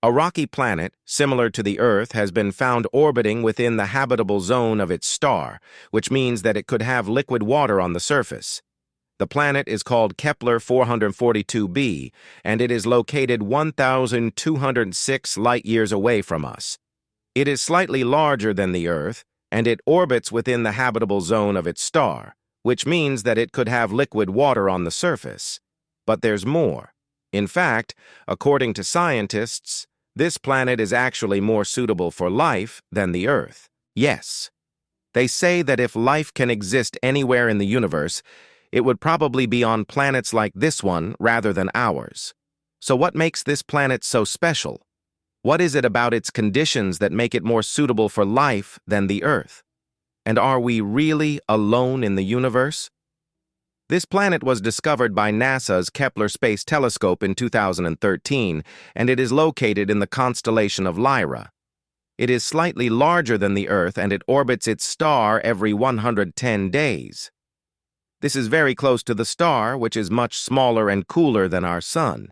A rocky planet, similar to the Earth, has been found orbiting within the habitable zone of its star, which means that it could have liquid water on the surface. The planet is called Kepler-442b, and it is located 1,206 light-years away from us. It is slightly larger than the Earth, and it orbits within the habitable zone of its star, which means that it could have liquid water on the surface. But there's more. In fact, according to scientists, this planet is actually more suitable for life than the Earth. Yes. They say that if life can exist anywhere in the universe, it would probably be on planets like this one rather than ours. So what makes this planet so special? What is it about its conditions that make it more suitable for life than the Earth? And are we really alone in the universe? This planet was discovered by NASA's Kepler Space Telescope in 2013, and it is located in the constellation of Lyra. It is slightly larger than the Earth, and it orbits its star every 110 days. This is very close to the star, which is much smaller and cooler than our Sun.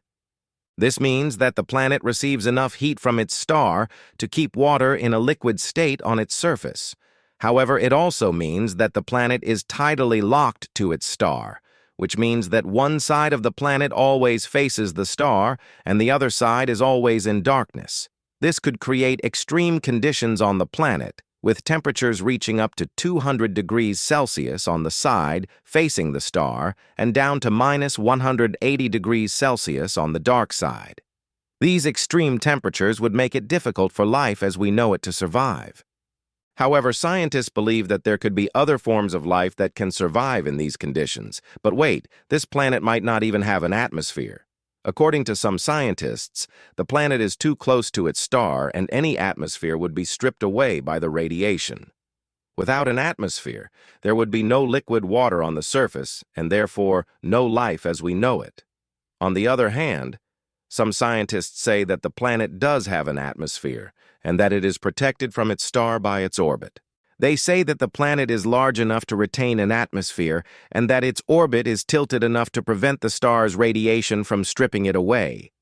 This means that the planet receives enough heat from its star to keep water in a liquid state on its surface. However, it also means that the planet is tidally locked to its star, which means that one side of the planet always faces the star and the other side is always in darkness. This could create extreme conditions on the planet, with temperatures reaching up to 200 degrees Celsius on the side facing the star and down to minus 180 degrees Celsius on the dark side. These extreme temperatures would make it difficult for life as we know it to survive. However, scientists believe that there could be other forms of life that can survive in these conditions. But wait, this planet might not even have an atmosphere. According to some scientists, the planet is too close to its star and any atmosphere would be stripped away by the radiation. Without an atmosphere, there would be no liquid water on the surface and therefore no life as we know it. On the other hand, some scientists say that the planet does have an atmosphere and that it is protected from its star by its orbit. They say that the planet is large enough to retain an atmosphere and that its orbit is tilted enough to prevent the star's radiation from stripping it away.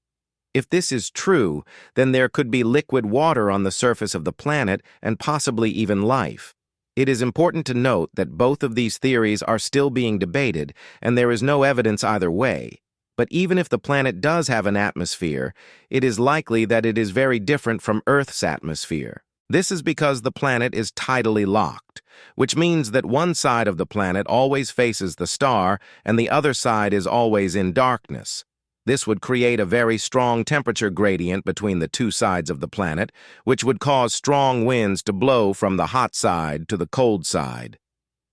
If this is true, then there could be liquid water on the surface of the planet and possibly even life. It is important to note that both of these theories are still being debated and there is no evidence either way. But even if the planet does have an atmosphere, it is likely that it is very different from Earth's atmosphere. This is because the planet is tidally locked, which means that one side of the planet always faces the star and the other side is always in darkness. This would create a very strong temperature gradient between the two sides of the planet, which would cause strong winds to blow from the hot side to the cold side.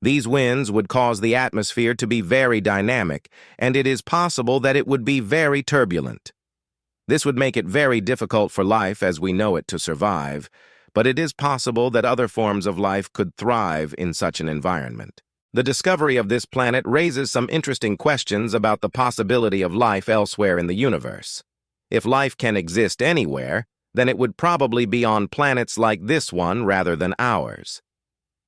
These winds would cause the atmosphere to be very dynamic, and it is possible that it would be very turbulent. This would make it very difficult for life as we know it to survive, but it is possible that other forms of life could thrive in such an environment. The discovery of this planet raises some interesting questions about the possibility of life elsewhere in the universe. If life can exist anywhere, then it would probably be on planets like this one rather than ours.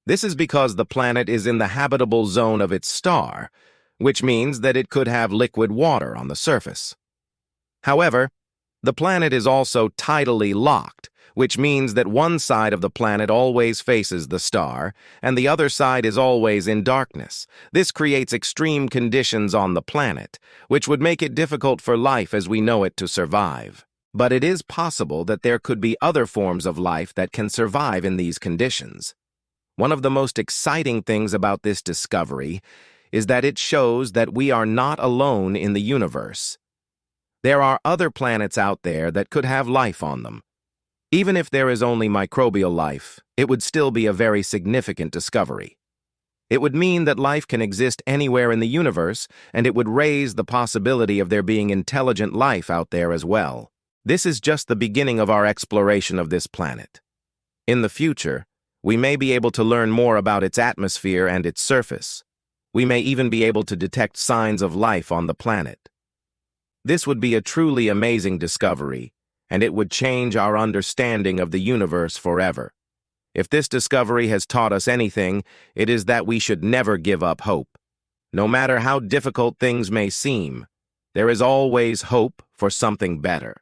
This is because the planet is in the habitable zone of its star, which means that it could have liquid water on the surface. However, the planet is also tidally locked, which means that one side of the planet always faces the star, and the other side is always in darkness. This creates extreme conditions on the planet, which would make it difficult for life as we know it to survive. But it is possible that there could be other forms of life that can survive in these conditions. One of the most exciting things about this discovery is that it shows that we are not alone in the universe. There are other planets out there that could have life on them. Even if there is only microbial life, it would still be a very significant discovery. It would mean that life can exist anywhere in the universe, and it would raise the possibility of there being intelligent life out there as well. This is just the beginning of our exploration of this planet. In the future, we may be able to learn more about its atmosphere and its surface. We may even be able to detect signs of life on the planet. This would be a truly amazing discovery, and it would change our understanding of the universe forever. If this discovery has taught us anything, it is that we should never give up hope. No matter how difficult things may seem, there is always hope for something better.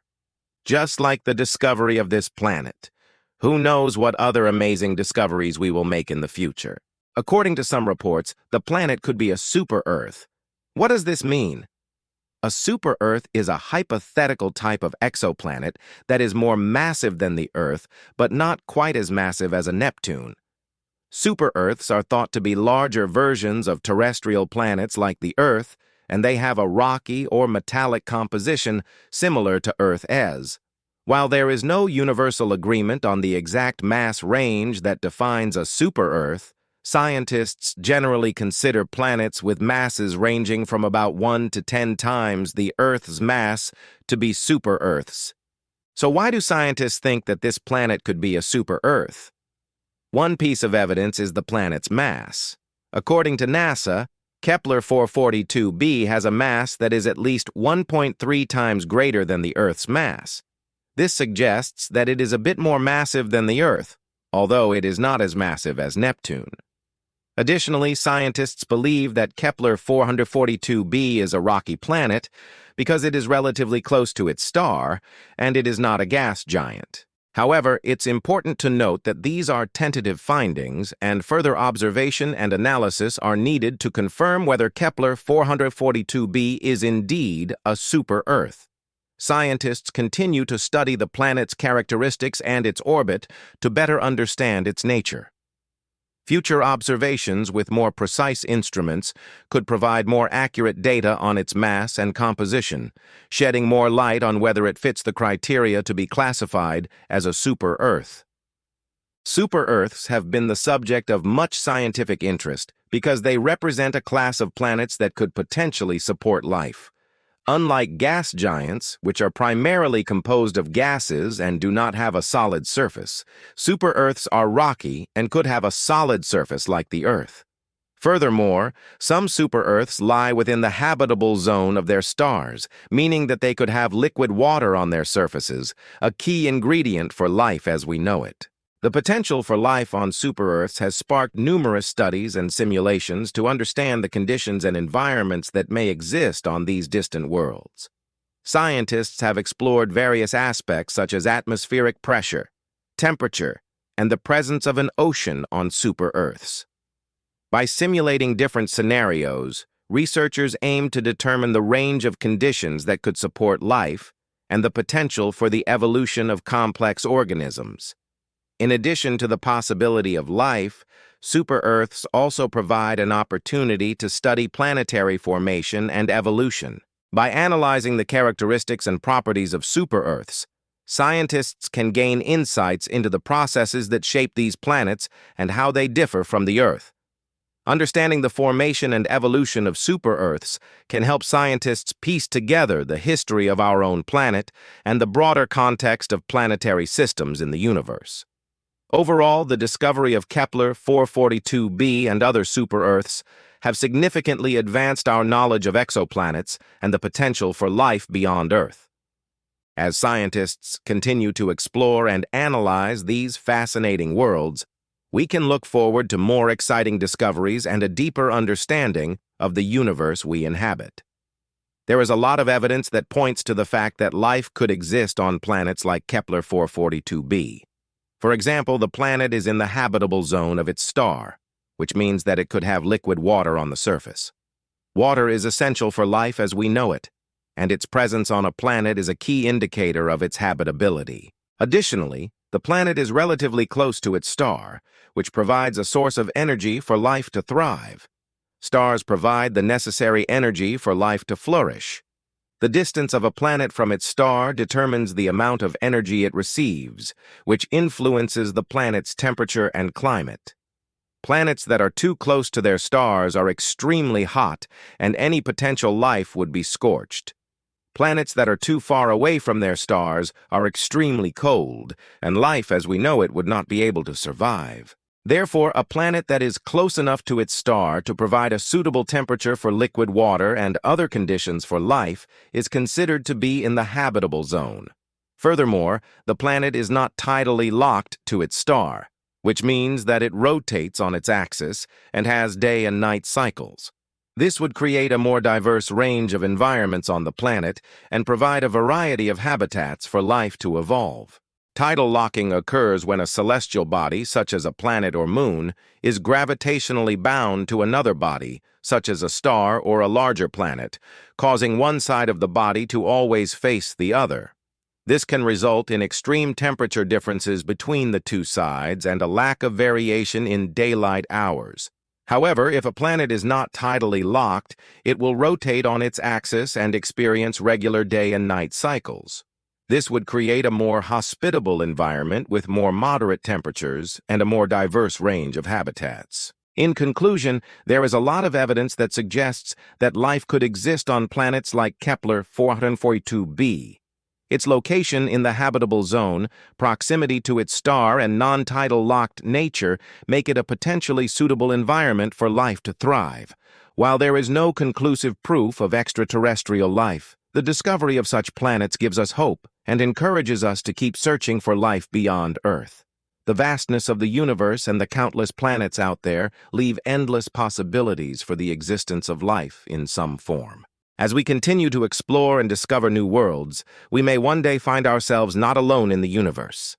just like the discovery of this planet. Who knows what other amazing discoveries we will make in the future? According to some reports, the planet could be a super-Earth. What does this mean? A super-Earth is a hypothetical type of exoplanet that is more massive than the Earth, but not quite as massive as a Neptune. Super-Earths are thought to be larger versions of terrestrial planets like the Earth, and they have a rocky or metallic composition similar to Earth-as. While there is no universal agreement on the exact mass range that defines a super-Earth, scientists generally consider planets with masses ranging from about 1 to 10 times the Earth's mass to be super-Earths. So why do scientists think that this planet could be a super-Earth? One piece of evidence is the planet's mass. According to NASA, Kepler-442b has a mass that is at least 1.3 times greater than the Earth's mass. This suggests that it is a bit more massive than the Earth, although it is not as massive as Neptune. Additionally, scientists believe that Kepler-442b is a rocky planet because it is relatively close to its star, and it is not a gas giant. However, it's important to note that these are tentative findings, and further observation and analysis are needed to confirm whether Kepler-442b is indeed a super-Earth. Scientists continue to study the planet's characteristics and its orbit to better understand its nature. Future observations with more precise instruments could provide more accurate data on its mass and composition, shedding more light on whether it fits the criteria to be classified as a super-Earth. Super-Earths have been the subject of much scientific interest because they represent a class of planets that could potentially support life. Unlike gas giants, which are primarily composed of gases and do not have a solid surface, super-Earths are rocky and could have a solid surface like the Earth. Furthermore, some super-Earths lie within the habitable zone of their stars, meaning that they could have liquid water on their surfaces, a key ingredient for life as we know it. The potential for life on super-Earths has sparked numerous studies and simulations to understand the conditions and environments that may exist on these distant worlds. Scientists have explored various aspects such as atmospheric pressure, temperature, and the presence of an ocean on super-Earths. By simulating different scenarios, researchers aim to determine the range of conditions that could support life and the potential for the evolution of complex organisms. In addition to the possibility of life, super-Earths also provide an opportunity to study planetary formation and evolution. By analyzing the characteristics and properties of super-Earths, scientists can gain insights into the processes that shape these planets and how they differ from the Earth. Understanding the formation and evolution of super-Earths can help scientists piece together the history of our own planet and the broader context of planetary systems in the universe. Overall, the discovery of Kepler-442b and other super-Earths have significantly advanced our knowledge of exoplanets and the potential for life beyond Earth. As scientists continue to explore and analyze these fascinating worlds, we can look forward to more exciting discoveries and a deeper understanding of the universe we inhabit. There is a lot of evidence that points to the fact that life could exist on planets like Kepler-442b. For example, the planet is in the habitable zone of its star, which means that it could have liquid water on the surface. Water is essential for life as we know it, and its presence on a planet is a key indicator of its habitability. Additionally, the planet is relatively close to its star, which provides a source of energy for life to thrive. Stars provide the necessary energy for life to flourish. The distance of a planet from its star determines the amount of energy it receives, which influences the planet's temperature and climate. Planets that are too close to their stars are extremely hot, and any potential life would be scorched. Planets that are too far away from their stars are extremely cold, and life as we know it would not be able to survive. Therefore, a planet that is close enough to its star to provide a suitable temperature for liquid water and other conditions for life is considered to be in the habitable zone. Furthermore, the planet is not tidally locked to its star, which means that it rotates on its axis and has day and night cycles. This would create a more diverse range of environments on the planet and provide a variety of habitats for life to evolve. Tidal locking occurs when a celestial body, such as a planet or moon, is gravitationally bound to another body, such as a star or a larger planet, causing one side of the body to always face the other. This can result in extreme temperature differences between the two sides and a lack of variation in daylight hours. However, if a planet is not tidally locked, it will rotate on its axis and experience regular day and night cycles. This would create a more hospitable environment with more moderate temperatures and a more diverse range of habitats. In conclusion, there is a lot of evidence that suggests that life could exist on planets like Kepler-442b. Its location in the habitable zone, proximity to its star, and non-tidal locked nature make it a potentially suitable environment for life to thrive. While there is no conclusive proof of extraterrestrial life, the discovery of such planets gives us hope and encourages us to keep searching for life beyond Earth. The vastness of the universe and the countless planets out there leave endless possibilities for the existence of life in some form. As we continue to explore and discover new worlds, we may one day find ourselves not alone in the universe.